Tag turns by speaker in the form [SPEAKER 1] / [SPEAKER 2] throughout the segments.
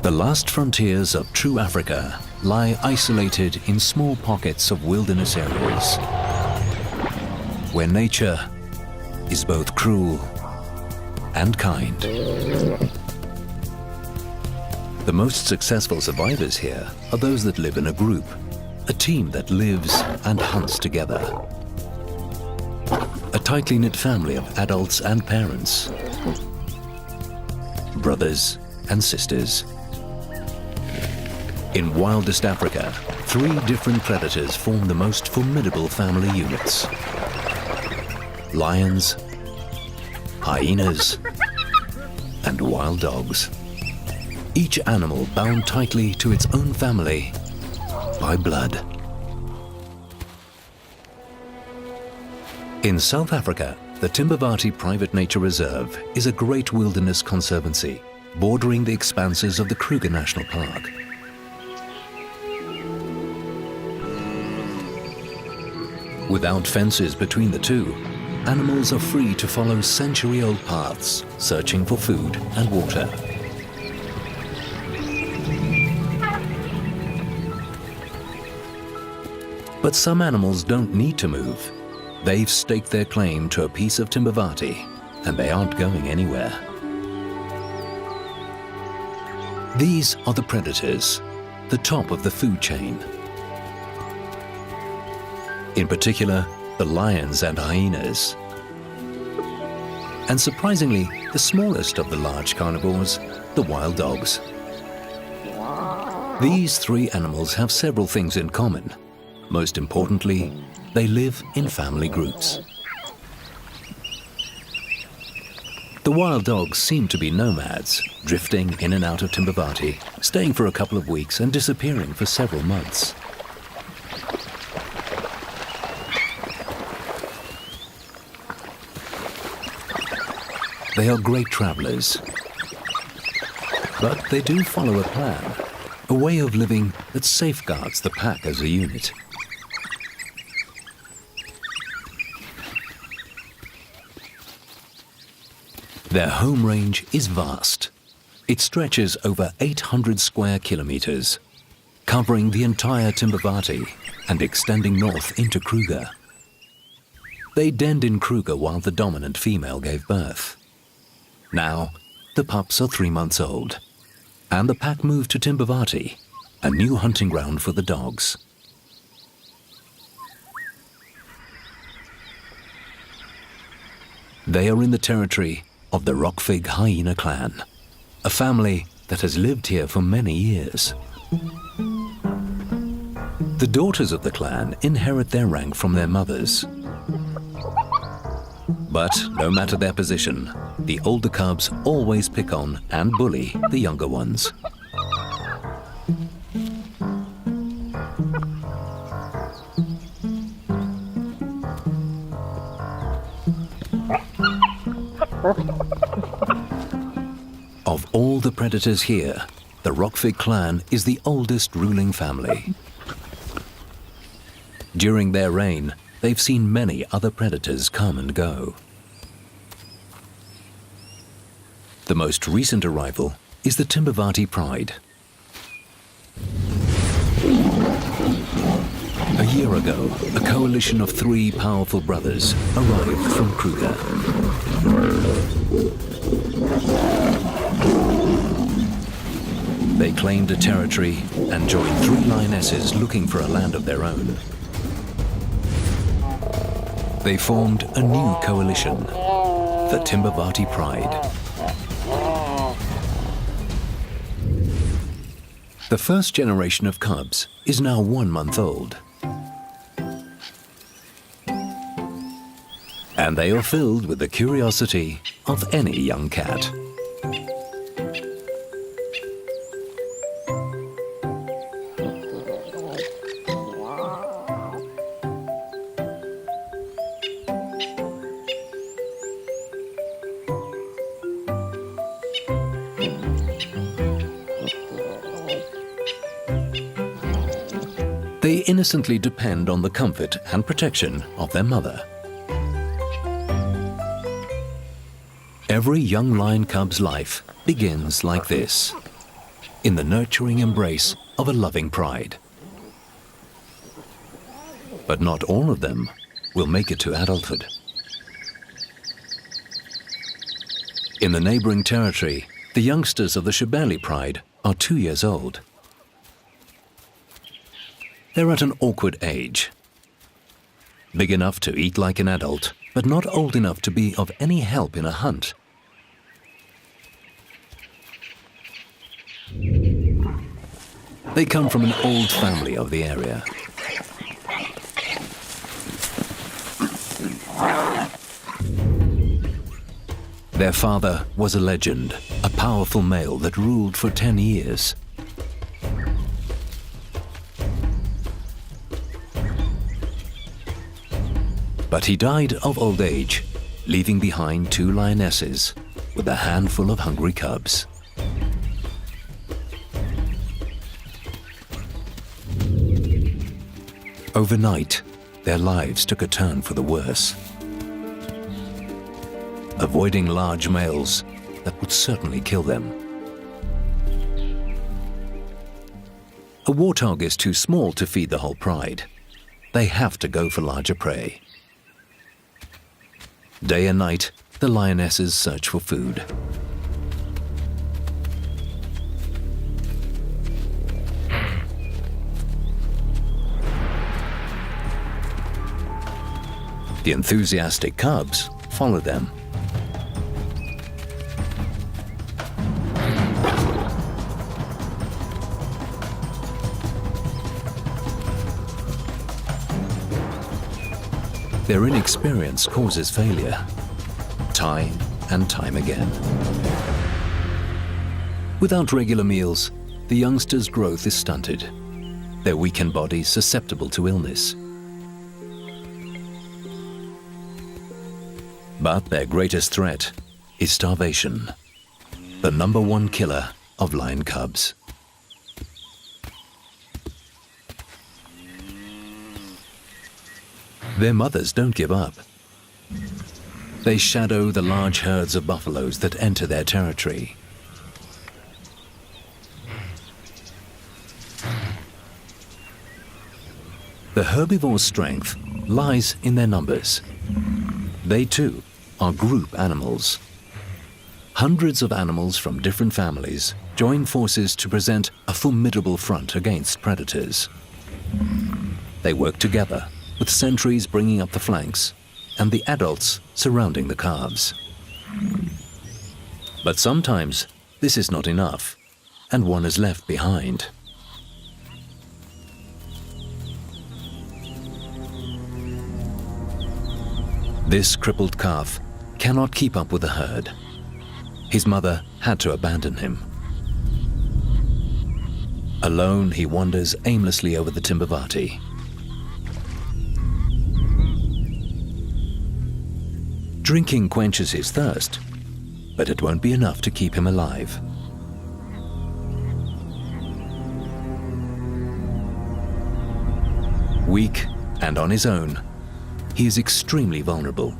[SPEAKER 1] The last frontiers of true Africa lie isolated in small pockets of wilderness areas, where nature is both cruel and kind. The most successful survivors here are those that live in a group, a team that lives and hunts together. A tightly knit family of adults and parents, brothers and sisters. In wildest Africa, 3 different predators form the most formidable family units: lions, hyenas, and wild dogs. Each animal bound tightly to its own family by blood. In South Africa, the Timbavati Private Nature Reserve is a great wilderness conservancy bordering the expanses of the Kruger National Park. Without fences between the two, animals are free to follow century-old paths, searching for food and water. But some animals don't need to move. They've staked their claim to a piece of Timbavati, and they aren't going anywhere. These are the predators, the top of the food chain. In particular, the lions and hyenas. And surprisingly, the smallest of the large carnivores, the wild dogs. These 3 animals have several things in common. Most importantly, they live in family groups. The wild dogs seem to be nomads, drifting in and out of Timbavati, staying for a couple of weeks and disappearing for several months. They are great travelers, but they do follow a plan, a way of living that safeguards the pack as a unit. Their home range is vast. It stretches over 800 square kilometers, covering the entire Timbavati and extending north into Kruger. They denned in Kruger while the dominant female gave birth. Now, the pups are 3 months old, and the pack moved to Timbavati, a new hunting ground for the dogs. They are in the territory of the Rockfig hyena clan, a family that has lived here for many years. The daughters of the clan inherit their rank from their mothers. But no matter their position, the older cubs always pick on and bully the younger ones. Of all the predators here, the Rockfig clan is the oldest ruling family. During their reign, they've seen many other predators come and go. The most recent arrival is the Timbavati Pride. A year ago, a coalition of 3 powerful brothers arrived from Kruger. They claimed a territory and joined 3 lionesses looking for a land of their own. They formed a new coalition, the Timbavati Pride. The first generation of cubs is now 1 month old. And they are filled with the curiosity of any young cat. They innocently depend on the comfort and protection of their mother. Every young lion cub's life begins like this. in the nurturing embrace of a loving pride. But not all of them will make it to adulthood. In the neighboring territory, the youngsters of the Shibeli pride are 2 years old. They're at an awkward age. Big enough to eat like an adult, but not old enough to be of any help in a hunt. They come from an old family of the area. Their father was a legend, a powerful male that ruled for 10 years. But he died of old age, leaving behind 2 lionesses with a handful of hungry cubs. Overnight, their lives took a turn for the worse. Avoiding large males that would certainly kill them. A warthog is too small to feed the whole pride. They have to go for larger prey. Day and night, the lionesses search for food. The enthusiastic cubs follow them. Their inexperience causes failure, time and time again. Without regular meals, the youngsters' growth is stunted, their weakened bodies susceptible to illness. But their greatest threat is starvation, the #1 killer of lion cubs. Their mothers don't give up. They shadow the large herds of buffaloes that enter their territory. The herbivores' strength lies in their numbers. They too are group animals. Hundreds of animals from different families join forces to present a formidable front against predators. They work together, with sentries bringing up the flanks and the adults surrounding the calves. But sometimes this is not enough, and one is left behind. This crippled calf cannot keep up with the herd. His mother had to abandon him. Alone, he wanders aimlessly over the Timbavati. Drinking quenches his thirst, but it won't be enough to keep him alive. Weak and on his own, he is extremely vulnerable.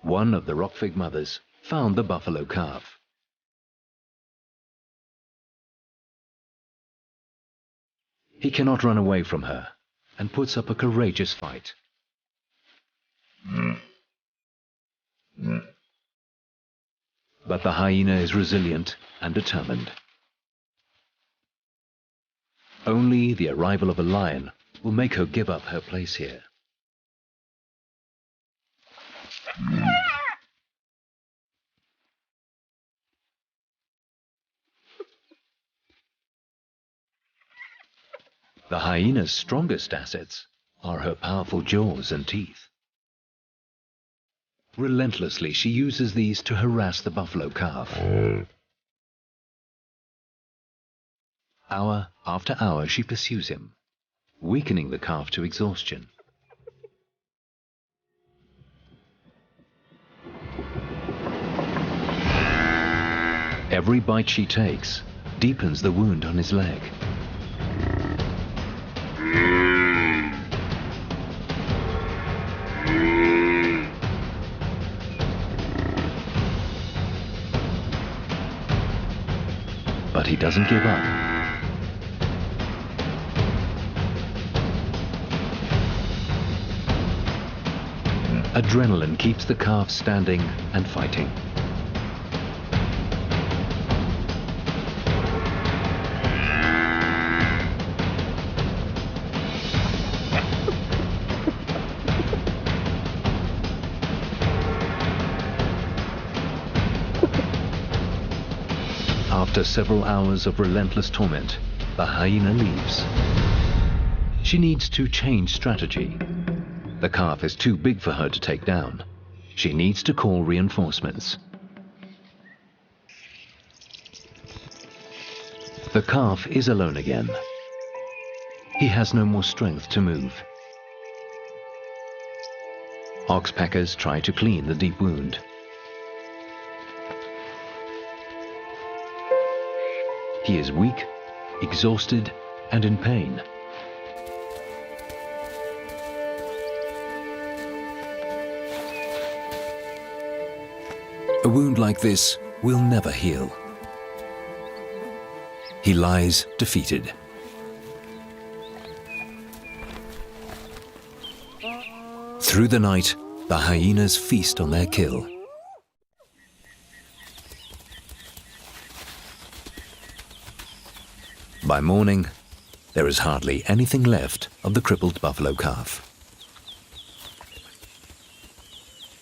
[SPEAKER 1] One of the rockfig mothers found the buffalo calf. He cannot run away from her and puts up a courageous fight. But the hyena is resilient and determined. Only the arrival of a lion will make her give up her place here. The hyena's strongest assets are her powerful jaws and teeth. Relentlessly, she uses these to harass the buffalo calf. Hour after hour, she pursues him, weakening the calf to exhaustion. Every bite she takes deepens the wound on his leg. But he doesn't give up. Adrenaline keeps the calf standing and fighting. After several hours of relentless torment, the hyena leaves. She needs to change strategy. The calf is too big for her to take down. She needs to call reinforcements. The calf is alone again. He has no more strength to move. Oxpackers try to clean the deep wound. He is weak, exhausted, and in pain. A wound like this will never heal. He lies defeated. Through the night, the hyenas feast on their kill. By morning, there is hardly anything left of the crippled buffalo calf.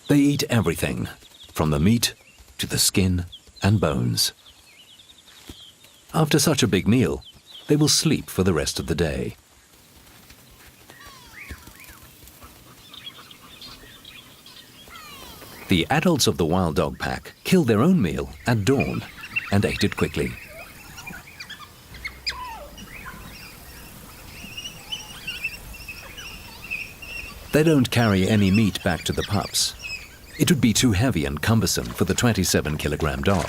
[SPEAKER 1] They eat everything, from the meat to the skin and bones. After such a big meal, they will sleep for the rest of the day. The adults of the wild dog pack killed their own meal at dawn and ate it quickly. They don't carry any meat back to the pups. It would be too heavy and cumbersome for the 27-kilogram dog.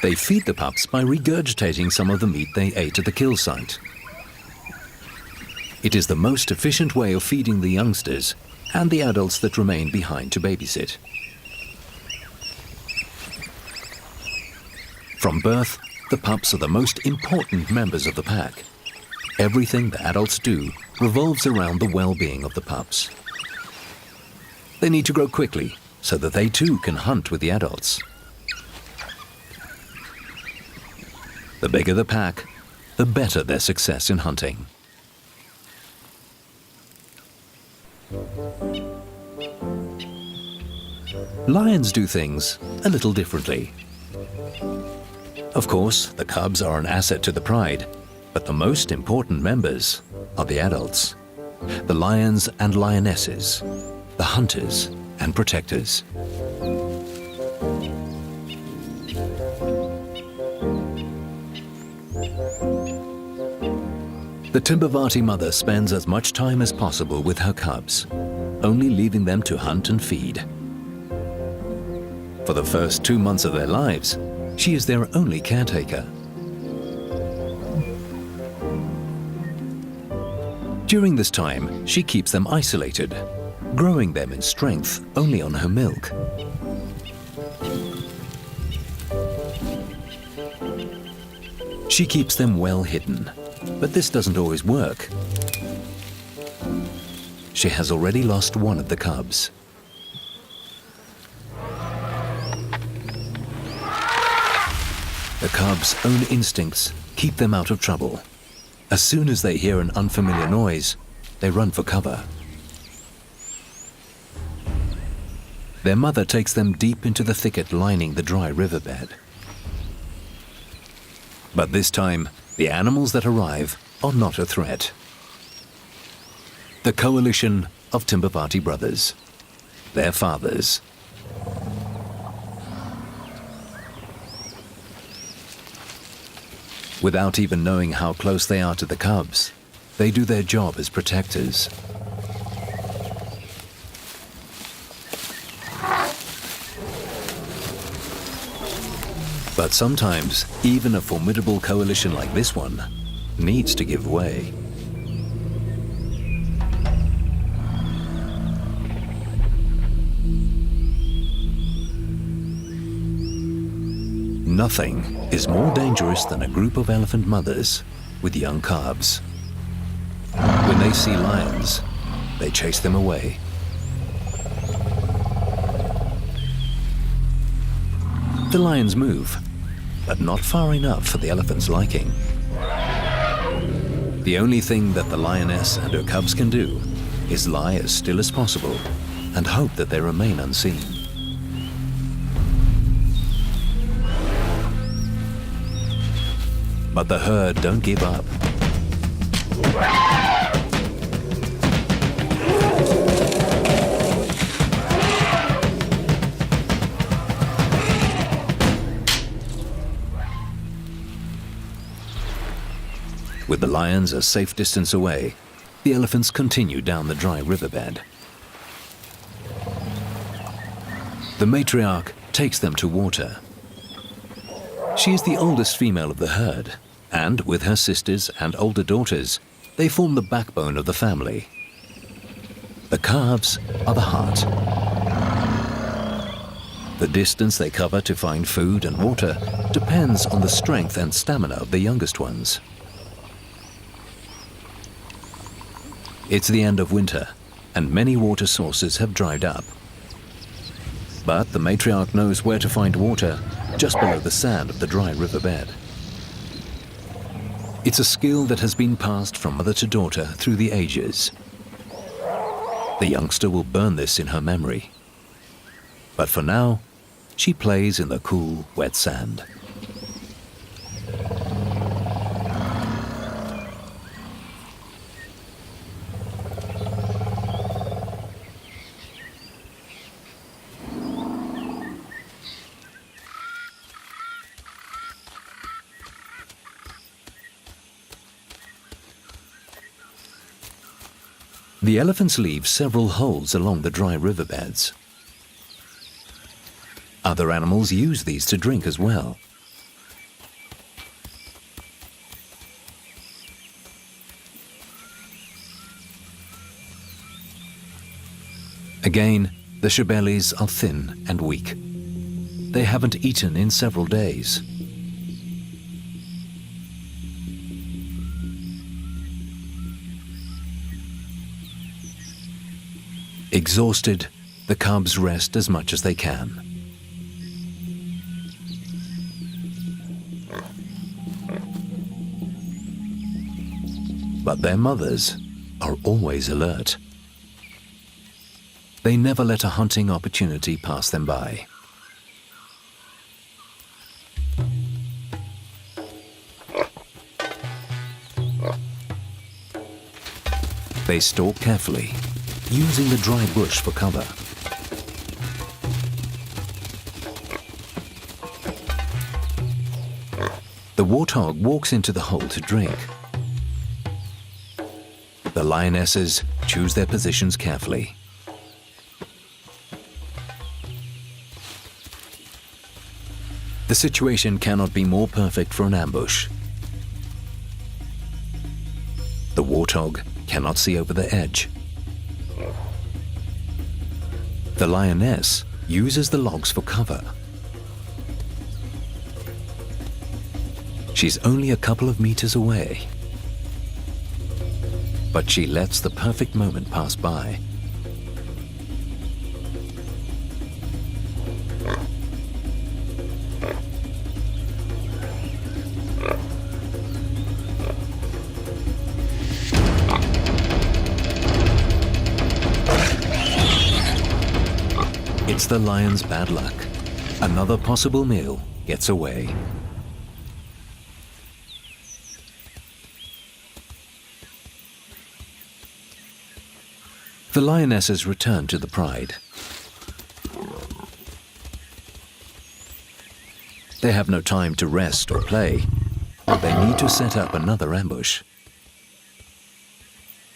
[SPEAKER 1] They feed the pups by regurgitating some of the meat they ate at the kill site. It is the most efficient way of feeding the youngsters and the adults that remain behind to babysit. From birth, the pups are the most important members of the pack. Everything the adults do revolves around the well-being of the pups. They need to grow quickly so that they too can hunt with the adults. The bigger the pack, the better their success in hunting. Lions do things a little differently. Of course, the cubs are an asset to the pride, but the most important members are the adults, the lions and lionesses, the hunters and protectors. The Timbavati mother spends as much time as possible with her cubs, only leaving them to hunt and feed. For the first 2 months of their lives, she is their only caretaker. During this time, she keeps them isolated, growing them in strength only on her milk. She keeps them well hidden, but this doesn't always work. She has already lost one of the cubs. The cubs' own instincts keep them out of trouble. As soon as they hear an unfamiliar noise, they run for cover. Their mother takes them deep into the thicket lining the dry riverbed. But this time, the animals that arrive are not a threat. The coalition of Timbavati brothers, their fathers. Without even knowing how close they are to the cubs, they do their job as protectors. But sometimes, even a formidable coalition like this one needs to give way. Nothing is more dangerous than a group of elephant mothers with young calves. When they see lions, they chase them away. The lions move, but not far enough for the elephant's liking. The only thing that the lioness and her cubs can do is lie as still as possible and hope that they remain unseen. But the herd don't give up. With the lions a safe distance away, the elephants continue down the dry riverbed. The matriarch takes them to water. She is the oldest female of the herd, and with her sisters and older daughters, they form the backbone of the family. The calves are the heart. The distance they cover to find food and water depends on the strength and stamina of the youngest ones. It's the end of winter, and many water sources have dried up. But the matriarch knows where to find water just below the sand of the dry riverbed. It's a skill that has been passed from mother to daughter through the ages. The youngster will burn this in her memory. But for now, she plays in the cool, wet sand. The elephants leave several holes along the dry riverbeds. Other animals use these to drink as well. Again, the shebelis are thin and weak. They haven't eaten in several days. Exhausted, the cubs rest as much as they can. But their mothers are always alert. They never let a hunting opportunity pass them by. They stalk carefully, using the dry bush for cover. The warthog walks into the hole to drink. The lionesses choose their positions carefully. The situation cannot be more perfect for an ambush. The warthog cannot see over the edge. The lioness uses the logs for cover. She's only a couple of meters away, but she lets the perfect moment pass by. It's the lion's bad luck. Another possible meal gets away. The lionesses return to the pride. They have no time to rest or play. They need to set up another ambush.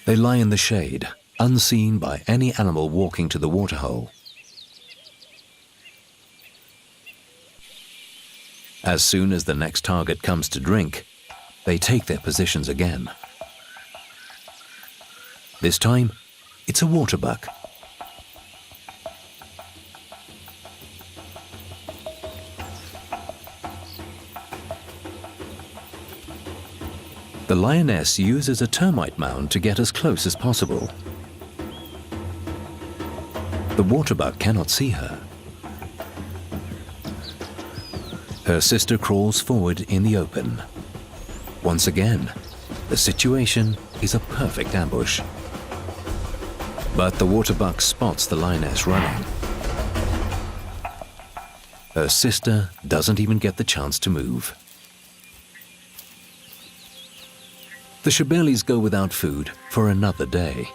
[SPEAKER 1] They lie in the shade, unseen by any animal walking to the waterhole. As soon as the next target comes to drink, they take their positions again. This time, it's a waterbuck. The lioness uses a termite mound to get as close as possible. The waterbuck cannot see her. Her sister crawls forward in the open. Once again, the situation is a perfect ambush. But the waterbuck spots the lioness running. Her sister doesn't even get the chance to move. The Shebelis go without food for another day.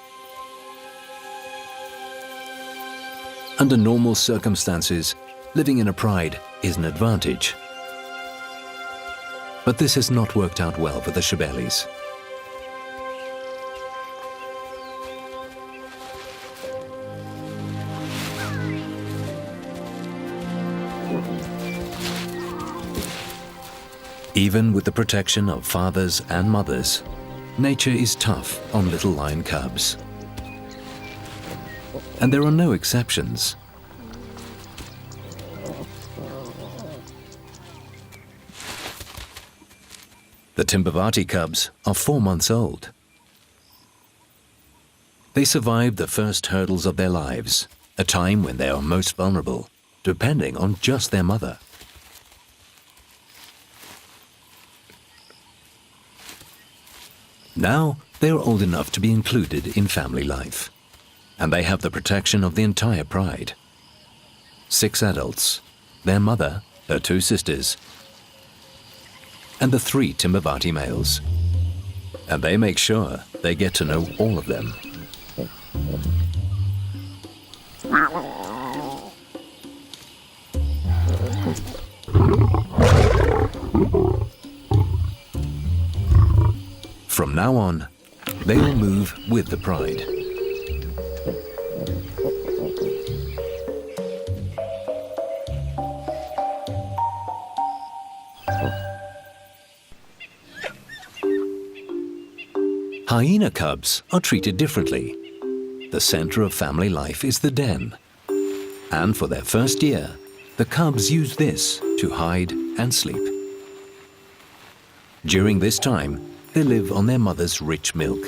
[SPEAKER 1] Under normal circumstances, living in a pride is an advantage. But this has not worked out well for the Shebelis. Even with the protection of fathers and mothers, nature is tough on little lion cubs. And there are no exceptions. The Timbavati cubs are 4 months old. They survived the first hurdles of their lives, a time when they are most vulnerable, depending on just their mother. Now they are old enough to be included in family life, and they have the protection of the entire pride. 6 adults, their mother, her 2 sisters, and the 3 Timbavati males. And they make sure they get to know all of them. From now on, they will move with the pride. Hyena cubs are treated differently. The center of family life is the den. And for their first year, the cubs use this to hide and sleep. During this time, they live on their mother's rich milk.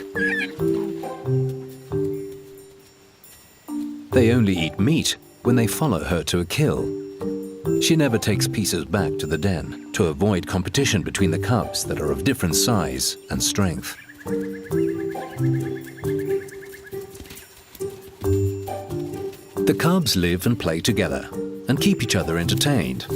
[SPEAKER 1] They only eat meat when they follow her to a kill. She never takes pieces back to the den to avoid competition between the cubs that are of different size and strength. The cubs live and play together and keep each other entertained.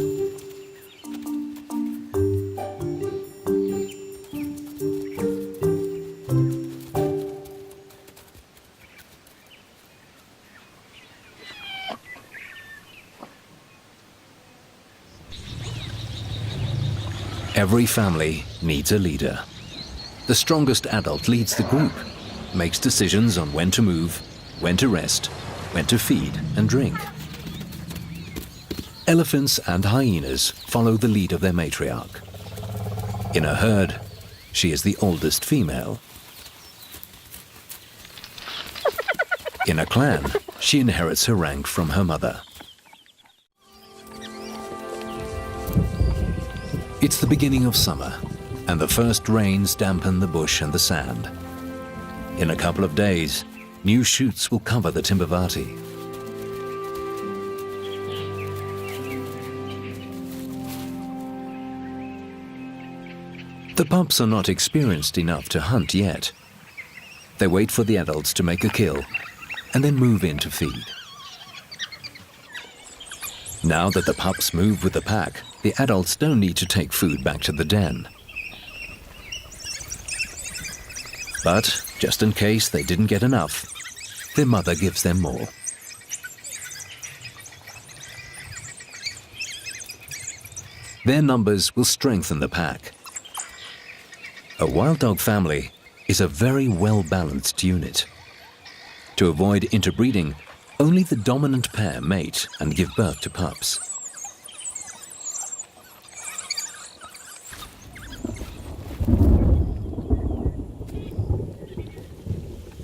[SPEAKER 1] Every family needs a leader. The strongest adult leads the group, makes decisions on when to move, when to rest, when to feed and drink. Elephants and hyenas follow the lead of their matriarch. In a herd, she is the oldest female. In a clan, she inherits her rank from her mother. It's the beginning of summer, and the first rains dampen the bush and the sand. In a couple of days, new shoots will cover the Timbavati. The pups are not experienced enough to hunt yet. They wait for the adults to make a kill, and then move in to feed. Now that the pups move with the pack, the adults don't need to take food back to the den. But, just in case they didn't get enough, their mother gives them more. Their numbers will strengthen the pack. A wild dog family is a very well-balanced unit. To avoid interbreeding, only the dominant pair mate and give birth to pups.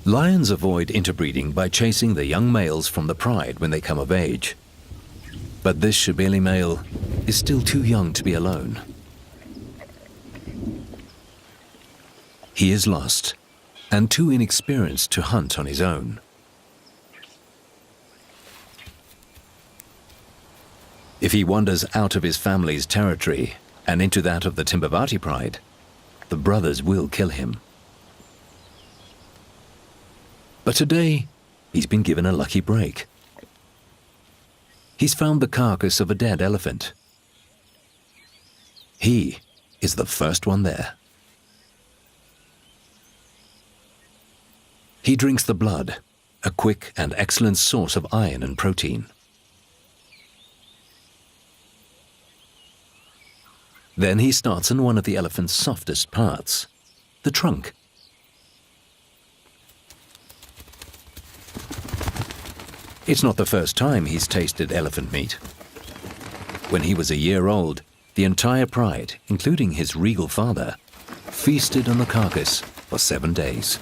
[SPEAKER 1] Lions avoid interbreeding by chasing the young males from the pride when they come of age. But this Shebeli male is still too young to be alone. He is lost and too inexperienced to hunt on his own. If he wanders out of his family's territory and into that of the Timbavati pride, the brothers will kill him. But today, he's been given a lucky break. He's found the carcass of a dead elephant. He is the first one there. He drinks the blood, a quick and excellent source of iron and protein. Then he starts on one of the elephant's softest parts, the trunk. It's not the first time he's tasted elephant meat. When he was a year old, the entire pride, including his regal father, feasted on the carcass for 7 days.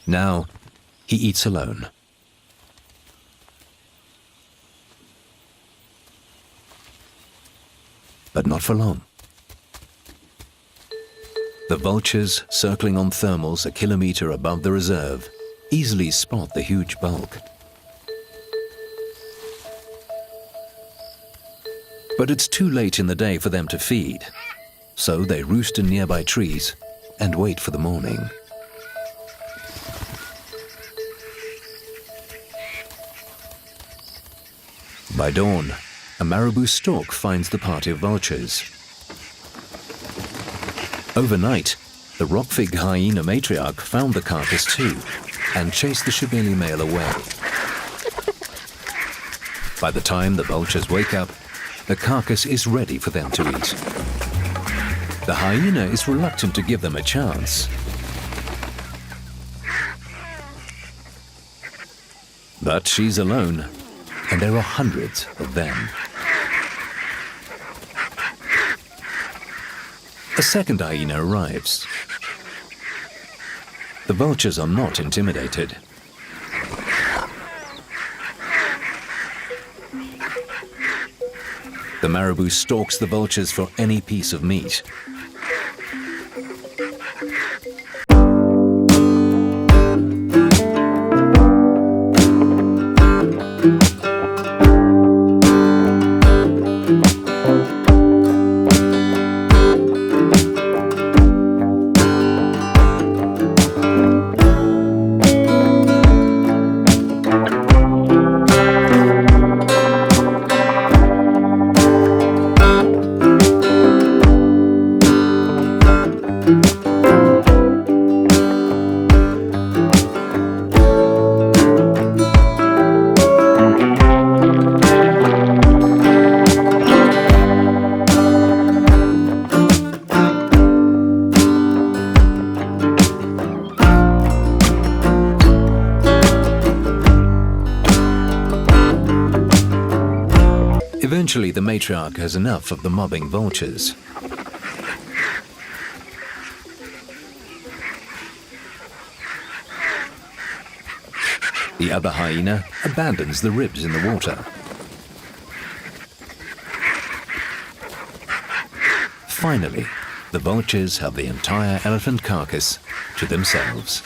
[SPEAKER 1] Now, he eats alone. But not for long. The vultures circling on thermals a kilometer above the reserve easily spot the huge bulk. But it's too late in the day for them to feed, so they roost in nearby trees and wait for the morning. By dawn, a marabou stork finds the party of vultures. Overnight, the rockfig hyena matriarch found the carcass too and chased the Shibeli male away. By the time the vultures wake up, the carcass is ready for them to eat. The hyena is reluctant to give them a chance. But she's alone, and there are hundreds of them. A second hyena arrives. The vultures are not intimidated. The marabou stalks the vultures for any piece of meat. Eventually, the matriarch has enough of the mobbing vultures. The other hyena abandons the ribs in the water. Finally, the vultures have the entire elephant carcass to themselves.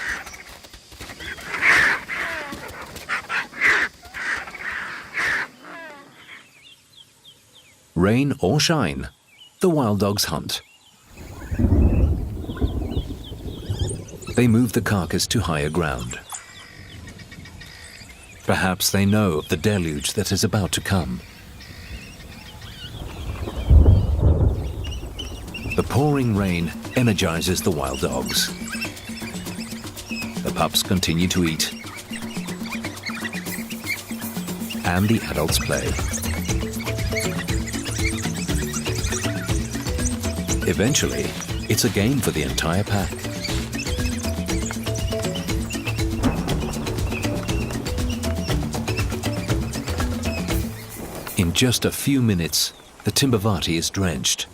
[SPEAKER 1] Rain or shine, the wild dogs hunt. They move the carcass to higher ground. Perhaps they know of the deluge that is about to come. The pouring rain energizes the wild dogs. The pups continue to eat, and the adults play. Eventually, it's a game for the entire pack. In just a few minutes, the Timbavati is drenched.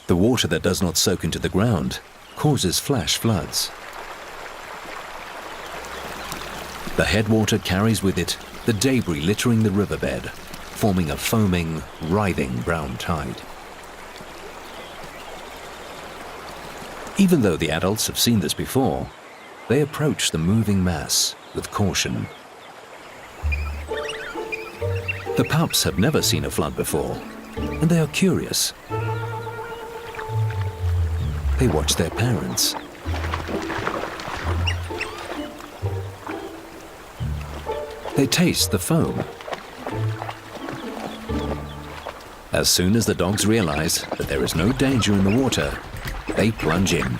[SPEAKER 1] The water that does not soak into the ground causes flash floods. The headwater carries with it the debris littering the riverbed, forming a foaming, writhing brown tide. Even though the adults have seen this before, they approach the moving mass with caution. The pups have never seen a flood before, and they are curious. They watch their parents. They taste the foam. As soon as the dogs realize that there is no danger in the water, they plunge in.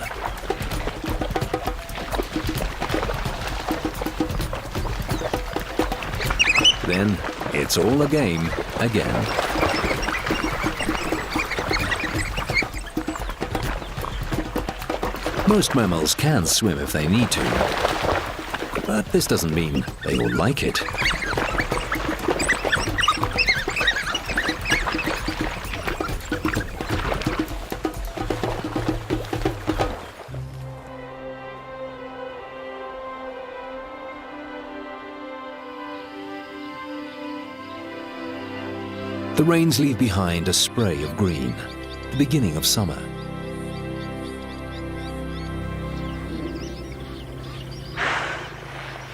[SPEAKER 1] Then it's all a game again. Most mammals can swim if they need to, but this doesn't mean they all like it. The rains leave behind a spray of green, the beginning of summer.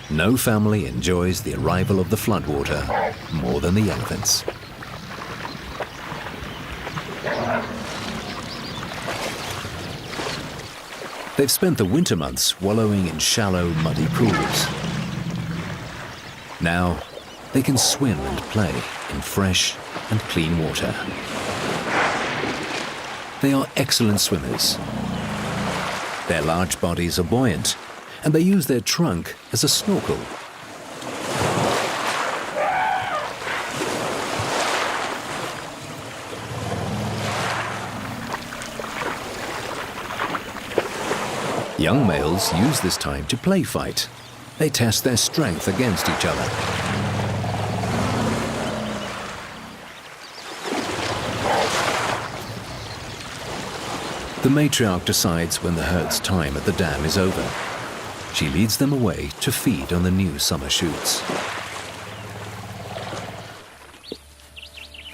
[SPEAKER 1] No family enjoys the arrival of the floodwater more than the elephants. They've spent the winter months wallowing in shallow, muddy pools. Now, they can swim and play in fresh and clean water. They are excellent swimmers. Their large bodies are buoyant, and they use their trunk as a snorkel. Young males use this time to play fight. They test their strength against each other. The matriarch decides when the herd's time at the dam is over. She leads them away to feed on the new summer shoots.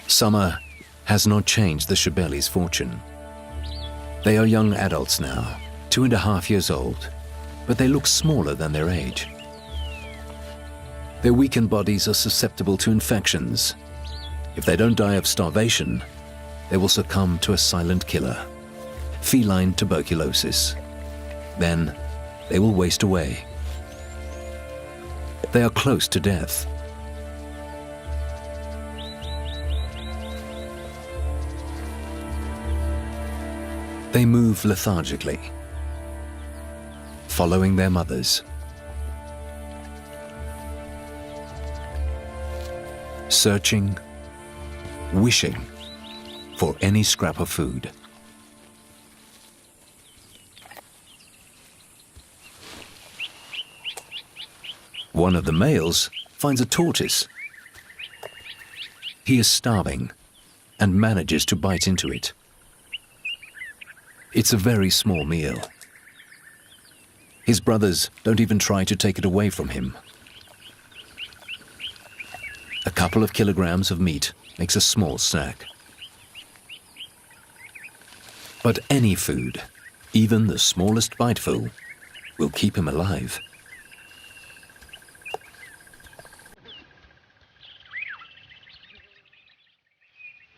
[SPEAKER 1] Summer has not changed the Shebeli's fortune. They are young adults now, 2.5 years old, but they look smaller than their age. Their weakened bodies are susceptible to infections. If they don't die of starvation, they will succumb to a silent killer, feline tuberculosis. Then they will waste away. They are close to death. They move lethargically, following their mothers, searching, wishing for any scrap of food. One of the males finds a tortoise. He is starving and manages to bite into it. It's a very small meal. His brothers don't even try to take it away from him. A couple of kilograms of meat makes a small snack. But any food, even the smallest biteful, will keep him alive.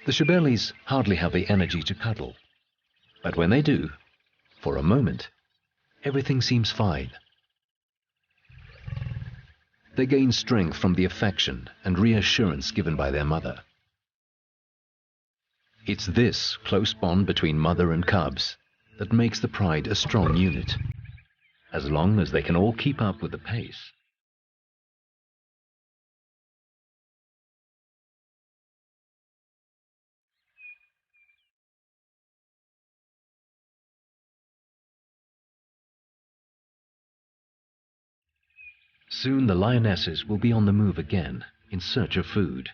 [SPEAKER 1] The Shebelis hardly have the energy to cuddle, but when they do, for a moment, everything seems fine. They gain strength from the affection and reassurance given by their mother. It's this close bond between mother and cubs that makes the pride a strong unit, as long as they can all keep up with the pace. Soon the lionesses will be on the move again, in search of food.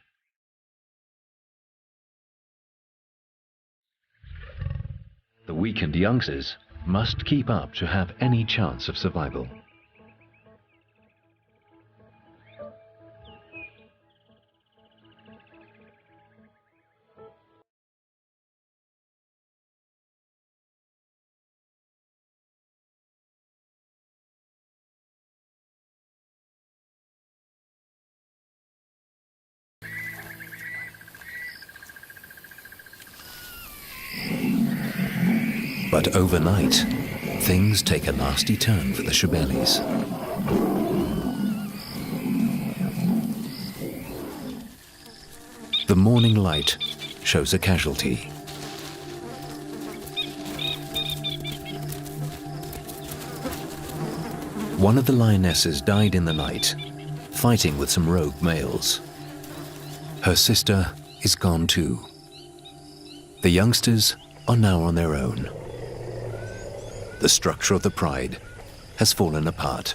[SPEAKER 1] The weakened youngsters must keep up to have any chance of survival. But overnight, things take a nasty turn for the Chebelis. The morning light shows a casualty. One of the lionesses died in the night, fighting with some rogue males. Her sister is gone too. The youngsters are now on their own. The structure of the pride has fallen apart.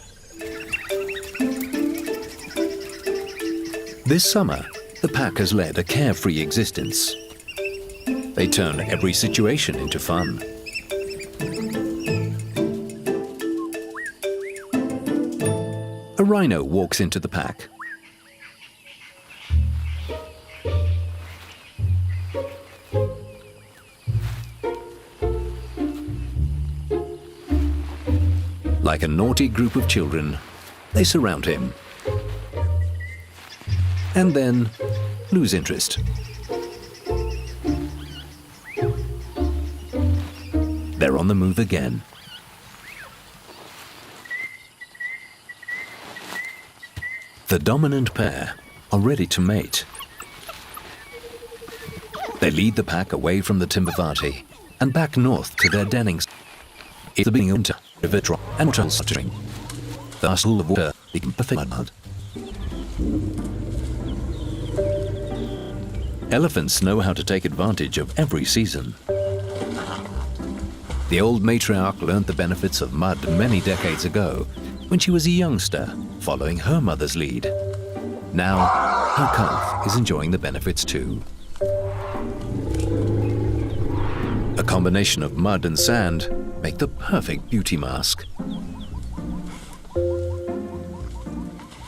[SPEAKER 1] This summer, the pack has led a carefree existence. They turn every situation into fun. A rhino walks into the pack. Like a naughty group of children, they surround him. And then lose interest. They're on the move again. The dominant pair are ready to mate. They lead the pack away from the Timbavati and back north to their dennings. It's the beginning of winter, river drop and water string. The hustle of water became perfect mud. Elephants know how to take advantage of every season. The old matriarch learned the benefits of mud many decades ago when she was a youngster, following her mother's lead. Now, her calf is enjoying the benefits too. A combination of mud and sand make the perfect beauty mask.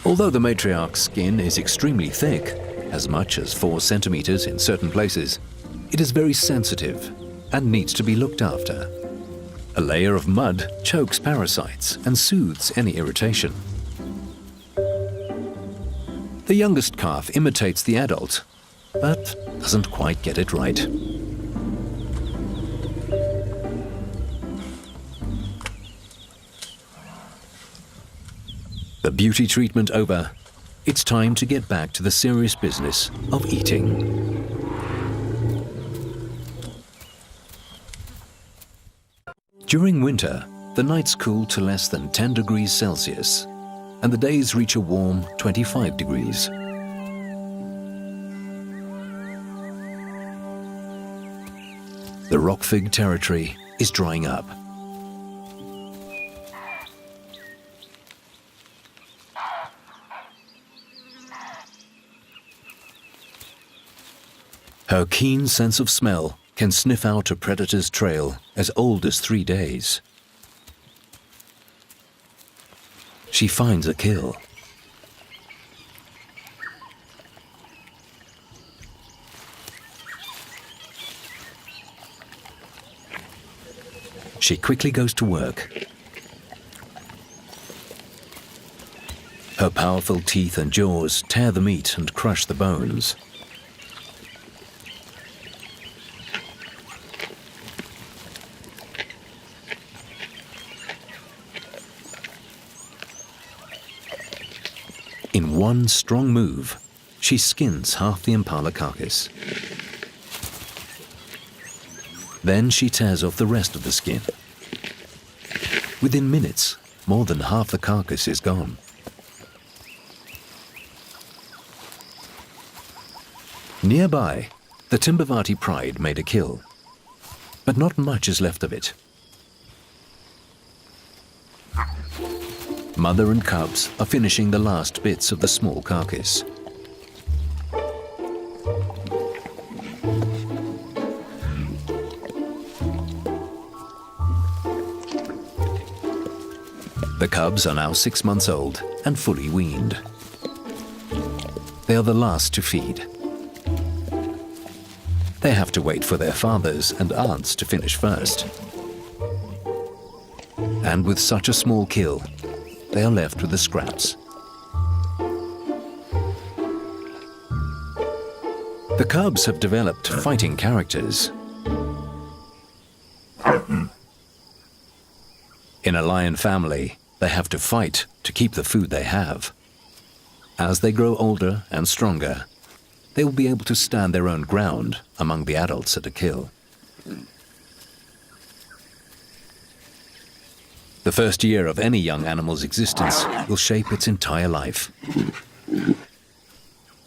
[SPEAKER 1] Although the matriarch's skin is extremely thick, as much as 4 centimeters in certain places, it is very sensitive and needs to be looked after. A layer of mud chokes parasites and soothes any irritation. The youngest calf imitates the adult, but doesn't quite get it right. The beauty treatment over, it's time to get back to the serious business of eating. During winter, the nights cool to less than 10 degrees Celsius, and the days reach a warm 25 degrees. The rock fig territory is drying up. Her keen sense of smell can sniff out a predator's trail as old as 3 days. She finds a kill. She quickly goes to work. Her powerful teeth and jaws tear the meat and crush the bones. In one strong move, she skins half the impala carcass. Then she tears off the rest of the skin. Within minutes, more than half the carcass is gone. Nearby, the Timbavati pride made a kill, but not much is left of it. Mother and cubs are finishing the last bits of the small carcass. The cubs are now 6 months old and fully weaned. They are the last to feed. They have to wait for their fathers and aunts to finish first. And with such a small kill, they are left with the scraps. The cubs have developed fighting characters. In a lion family, they have to fight to keep the food they have. As they grow older and stronger, they will be able to stand their own ground among the adults at a kill. The first year of any young animal's existence will shape its entire life.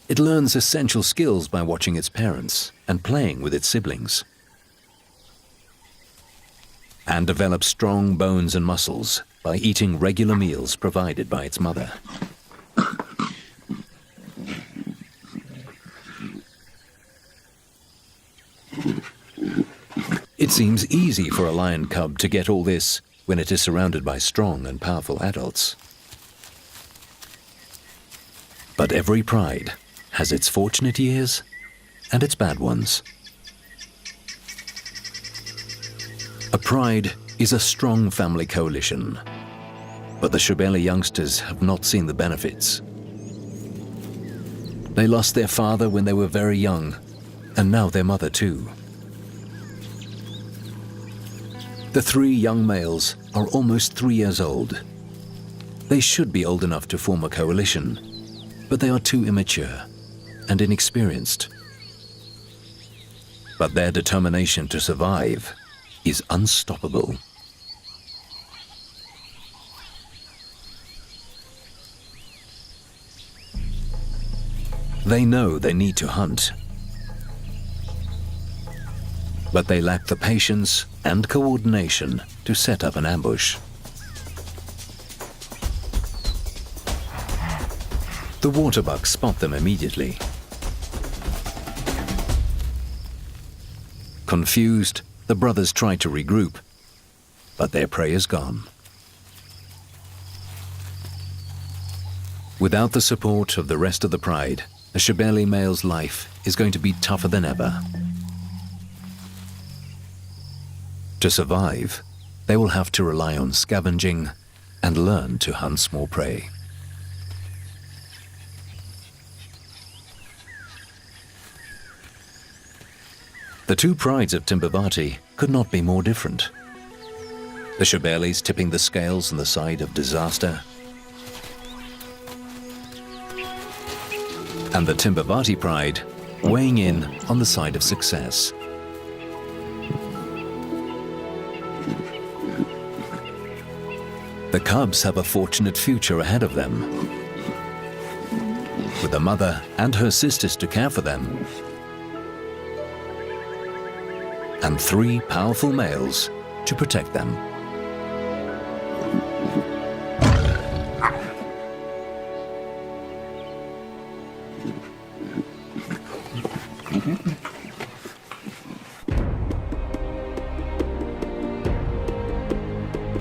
[SPEAKER 1] It learns essential skills by watching its parents and playing with its siblings, and develops strong bones and muscles by eating regular meals provided by its mother. It seems easy for a lion cub to get all this when it is surrounded by strong and powerful adults. But every pride has its fortunate years and its bad ones. A pride is a strong family coalition, but the Shebeli youngsters have not seen the benefits. They lost their father when they were very young, and now their mother too. The 3 young males are almost 3 years old. They should be old enough to form a coalition, but they are too immature and inexperienced. But their determination to survive is unstoppable. They know they need to hunt, but they lack the patience and coordination to set up an ambush. The waterbucks spot them immediately. Confused, the brothers try to regroup, but their prey is gone. Without the support of the rest of the pride, the Shebeli male's life is going to be tougher than ever. To survive, they will have to rely on scavenging and learn to hunt small prey. The 2 prides of Timbavati could not be more different. The Shebelis tipping the scales on the side of disaster, and the Timbavati pride weighing in on the side of success. The cubs have a fortunate future ahead of them, with a mother and her sisters to care for them, and 3 powerful males to protect them.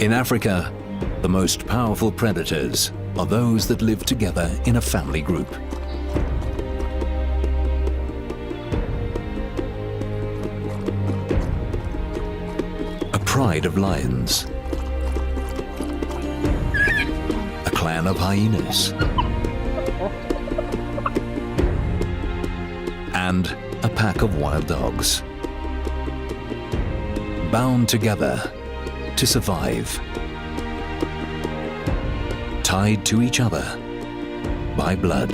[SPEAKER 1] In Africa, the most powerful predators are those that live together in a family group. A pride of lions, a clan of hyenas, and a pack of wild dogs, bound together to survive, tied to each other by blood.